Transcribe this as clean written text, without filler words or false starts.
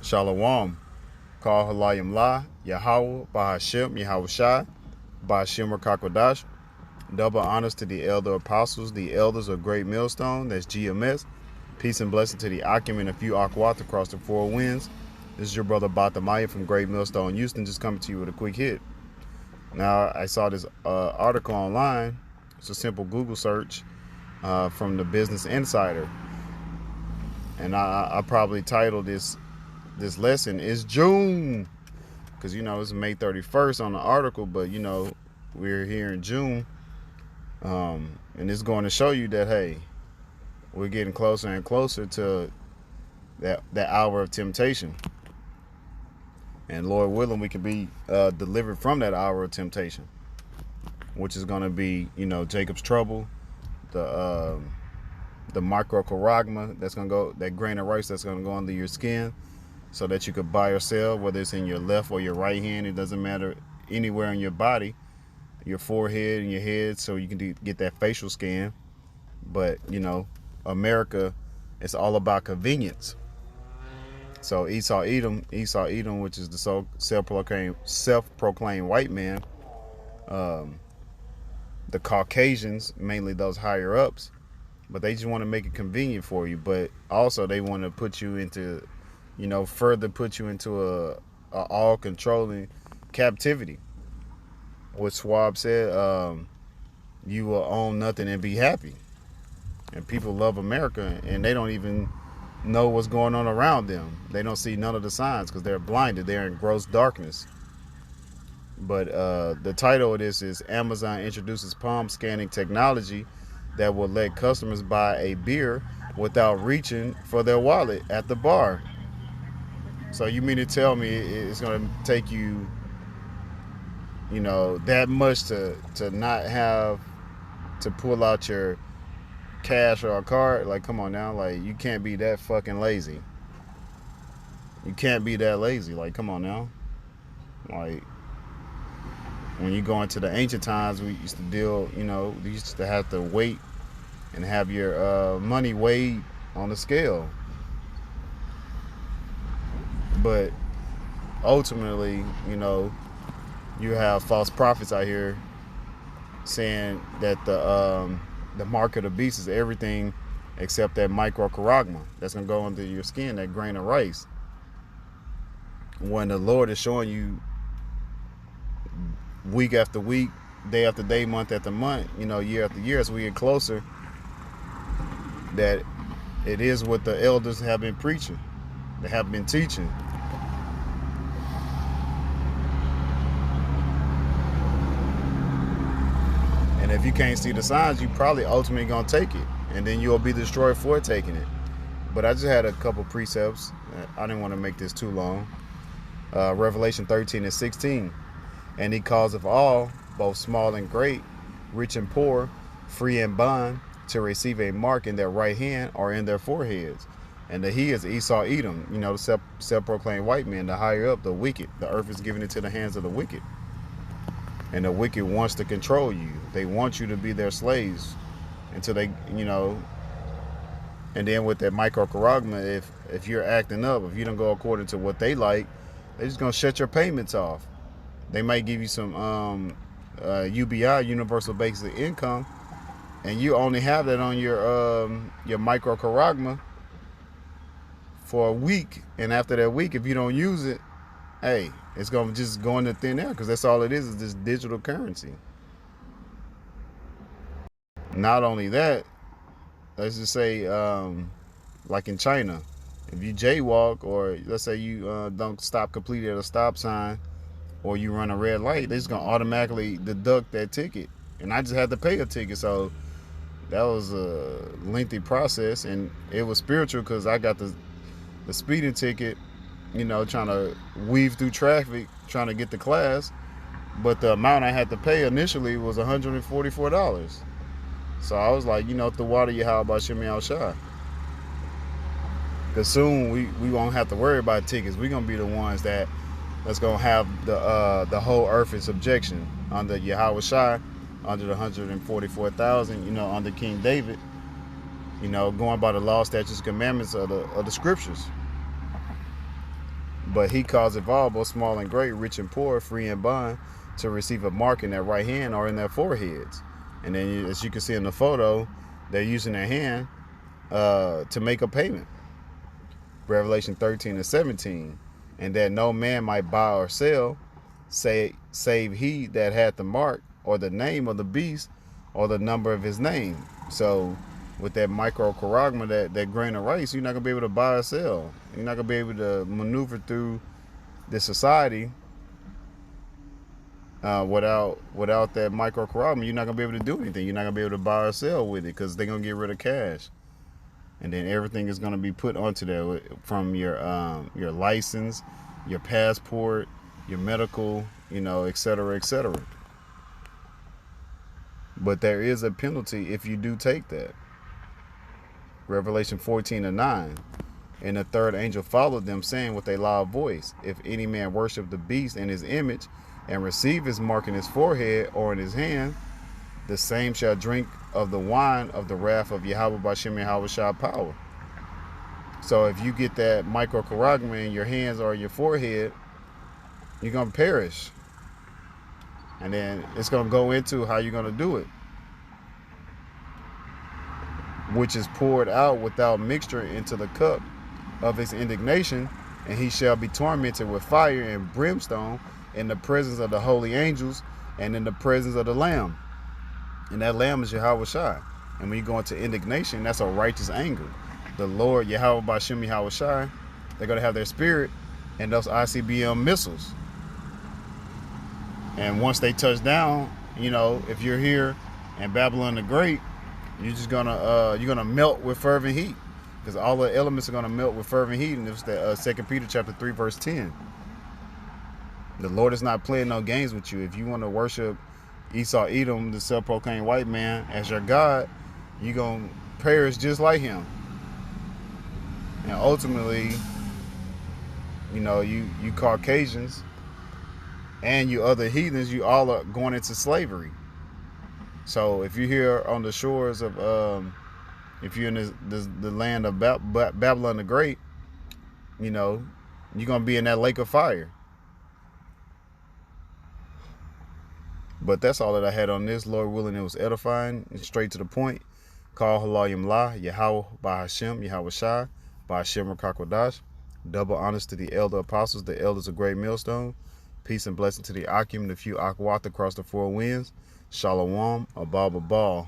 Shalom. Call Halayim La, Yahweh, Bahashem, Yahweh Shai, Bahashem Rakakwadash. Double honors to the elder apostles, the elders of Great Millstone, that's GMS. Peace and blessing to the Akim and a few Akwat across the four winds. This is your brother Batamaya from Great Millstone, Houston, just coming to you with a quick hit. Now, I saw this article online. It's a simple Google search from the Business Insider. And I probably titled this lesson is June, because it's May 31st on the article, but we're here in June, and it's going to show you that, hey, we're getting closer and closer to that hour of temptation, and Lord willing, we can be delivered from that hour of temptation, which is going to be Jacob's trouble, the microcharagma that's going to go, that grain of rice that's going to go under your skin, so that you could buy or sell, whether it's in your left or your right hand. It doesn't matter, anywhere in your body, your forehead and your head, so you can get that facial scan. But America, it's all about convenience. So Esau Edom, which is the self-proclaimed white man, the Caucasians, mainly those higher ups, but they just want to make it convenient for you. But also they want to put you into further put you into a all-controlling captivity. What Schwab said, you will own nothing and be happy. And people love America, and they don't even know what's going on around them. They don't see none of the signs because they're blinded. They're in gross darkness. But the title of this is Amazon introduces palm scanning technology that will let customers buy a beer without reaching for their wallet at the bar. So you mean to tell me it's going to take you, that much to not have to pull out your cash or a card? Like, come on now. Like, you can't be that fucking lazy. You can't be that lazy. Like, come on now. Like, when you go into the ancient times, we used to deal, we used to have to wait and have your money weighed on the scale. But ultimately, you have false prophets out here saying that the mark of the beast is everything except that microcharagma that's going to go under your skin, that grain of rice. When the Lord is showing you week after week, day after day, month after month, year after year, as we get closer, that it is what the elders have been preaching, they have been teaching. And if you can't see the signs, you probably ultimately gonna take it, and then you'll be destroyed for taking it. But I just had a couple precepts. I didn't want to make this too long. Revelation 13 and 16. And he causeth all, both small and great, rich and poor, free and bond, to receive a mark in their right hand or in their foreheads. And the he is Esau Edom, the self-proclaimed white man, the higher up, the wicked. The earth is given into the hands of the wicked. And the wicked wants to control you. They want you to be their slaves until they, and then with that microcharagma, if you're acting up, if you don't go according to what they like, they're just going to shut your payments off. They might give you some UBI, Universal Basic Income, and you only have that on your microcharagma for a week. And after that week, if you don't use it, hey, it's going to just go into thin air, because that's all it is this digital currency. Not only that, let's just say, like in China, if you jaywalk, or let's say you don't stop completely at a stop sign, or you run a red light, they're just going to automatically deduct that ticket. And I just had to pay a ticket, so that was a lengthy process, and it was spiritual because I got the speeding ticket, trying to weave through traffic, trying to get to class, but the amount I had to pay initially was $144. So I was like, the water you how about Shimmy Al Shah. Because soon we won't have to worry about tickets. We're going to be the ones that's going to have the whole earth in subjection under Yahweh Shai, under the 144,000, under King David, going by the law, statutes, commandments of the scriptures. But he causeth all, both small and great, rich and poor, free and bond, to receive a mark in their right hand or in their foreheads. And then, as you can see in the photo, they're using their hand to make a payment. Revelation 13:17. And that no man might buy or sell, save he that had the mark, or the name of the beast, or the number of his name. So with that microcharagma, that grain of rice, you're not going to be able to buy or sell. You're not going to be able to maneuver through this society without that microcharagma. You're not going to be able to do anything. You're not going to be able to buy or sell with it, because they're going to get rid of cash. And then everything is going to be put onto there, from your license, your passport, your medical, et cetera, et cetera. But there is a penalty if you do take that. Revelation 14:9. And the third angel followed them, saying with a loud voice, if any man worship the beast in his image, and receive his mark in his forehead or in his hand, the same shall drink of the wine of the wrath of Yahweh B'Shem Yahweh Shah power. So if you get that microcharagma in your hands or your forehead, you're going to perish. And then it's going to go into how you're going to do it, which is poured out without mixture into the cup of his indignation, and he shall be tormented with fire and brimstone in the presence of the holy angels and in the presence of the Lamb. And that Lamb is Yahweh Shai. And when you go into indignation, that's a righteous anger. The Lord, Yahweh B'Shem Yahweh Shai, they're going to have their spirit and those ICBM missiles. And once they touch down, if you're here in Babylon the Great, you're just gonna melt with fervent heat, because all the elements are gonna melt with fervent heat. And it's the 2 Peter chapter 3 verse 10. The Lord is not playing no games with you. If you want to worship Esau Edom, the self-proclaimed white man, as your God, you're gonna perish just like him. And ultimately, you Caucasians and you other heathens, you all are going into slavery. So if you're here on the shores of, if you're in the land of Babylon the Great, you're going to be in that lake of fire. But that's all that I had on this. Lord willing, it was edifying and straight to the point. Call Halayim La, Yahweh B'Hashem, Yahweh Shai, B'Hashem Rakakwadash. Double honors to the elder apostles, the elders of Great Millstone. Peace and blessing to the Akim, the few Akwat across the four winds. Shalom, Abal Babal.